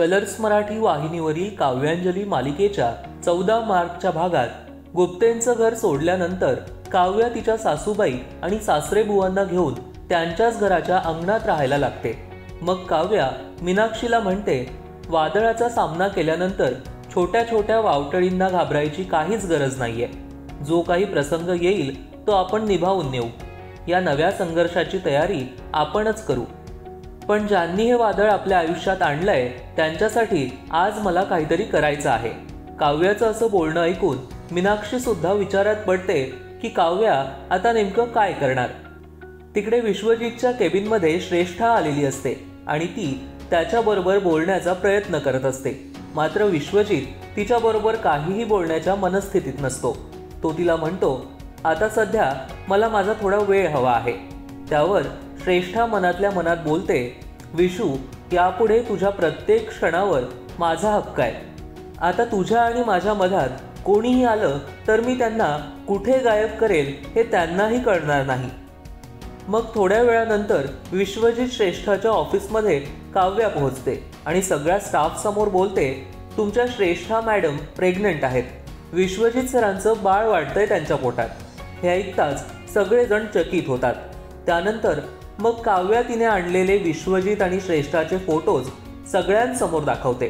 Colours Marathi वाहिनीवरील काव्यांजली मालिकेच्या 14 मार्चच्या भागात गुप्तेंचं घर सोडल्यानंतर काव्या तिच्या सासूबाई आणि सासरेबुवांना घेऊन त्यांच्याच घराच्या अंगणात राहायला लागते। मग काव्या मीनाक्षीला म्हणते, वादळाचा सामना केल्यानंतर छोट्या छोट्या वावटळींना घाबरायची काहीच गरज नाहीये। जो काही प्रसंग येईल तो आपण निभावून नेऊ। या नव्या संघर्षाची तयारी आपणच करू। पण ज्यांनी हे वादळ आपल्या आयुष्यात आणलंय त्यांच्यासाठी आज मला काहीतरी करायचं आहे। काव्याचं असं बोलणं ऐकून मीनाक्षी सुद्धा विचारात पडते की काव्या आता नेमकं काय करणार। तिकडे विश्वजितच्या केबिनमध्ये श्रेष्ठा आलेली असते आणि ती त्याच्याबरोबर बोलण्याचा प्रयत्न करत असते। मात्र विश्वजित तिच्याबरोबर काहीही बोलण्याच्या मनस्थितीत नसतो। तो तिला म्हणतो, आता सध्या मला माझा थोडा वेळ हवा आहे। त्यावर श्रेष्ठा मनातल्या मनात बोलते, विशू, यापुढे तुझ्या प्रत्येक क्षणावर माझा हक्क आहे। आता तुझ्या आणि माझ्या मधात कोणीही आलं तर मी त्यांना कुठे गायब करेल हे त्यांनाही कळणार नाही। मग थोड्या वेळानंतर विश्वजित श्रेष्ठाच्या ऑफिसमध्ये काव्या पोहोचते आणि सगळ्या स्टाफ समोर बोलते, तुमच्या श्रेष्ठा मॅडम प्रेग्नंट आहेत। विश्वजित सरांचं बाळ वाढतंय त्यांच्या पोटात। हे ऐकताच सगळेजण चकित होतात। त्यानंतर मग काव्या तिने आणलेले विश्वजित आणि श्रेष्ठाचे फोटोज सगळ्यांसमोर दाखवते।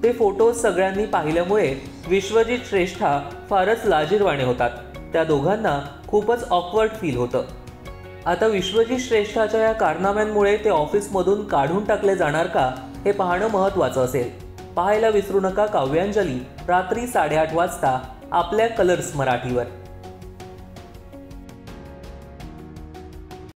ते फोटोज सगळ्यांनी पाहिल्यामुळे विश्वजित श्रेष्ठा फारच लाजिरवाणे होतात। त्या दोघांना खूपच ऑकवर्ड फील होतं। आता विश्वजित श्रेष्ठाच्या या कारनाम्यांमुळे ते ऑफिसमधून काढून टाकले जाणार का हे पाहणं महत्त्वाचं असेल। पाहायला विसरू नका काव्यांजली रात्री 8:30 वाजता आपल्या कलर्स मराठीवर।